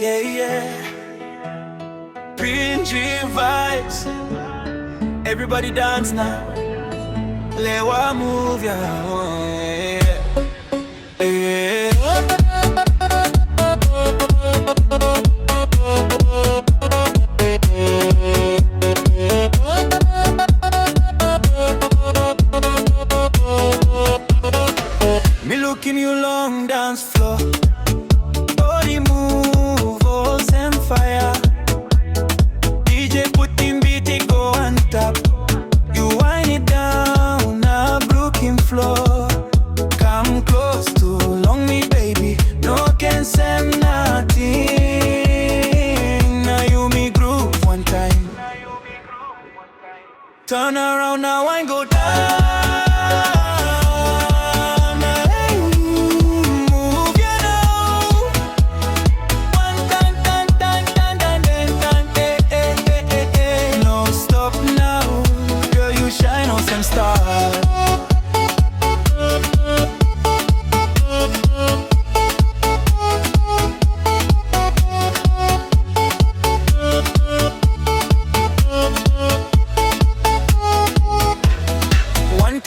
yeah, yeah. PNG vibes. Everybody dance now. Lewa move, yeah. Yeah. Me looking you long dance floor. Body move, walls and fire. DJ put in beat, it go on top. You wind it down, a broken floor. Come close to long me baby, no can say nothing. Now you me groove one time. Turn around now and go down.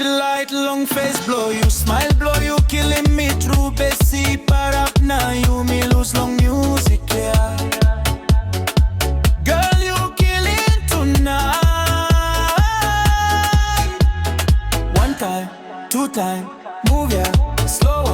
Light, long face, blow you, smile, blow you, killing me through Bessie, up now you me lose long music, yeah. Girl, you killing tonight. One time, two time, move ya, slow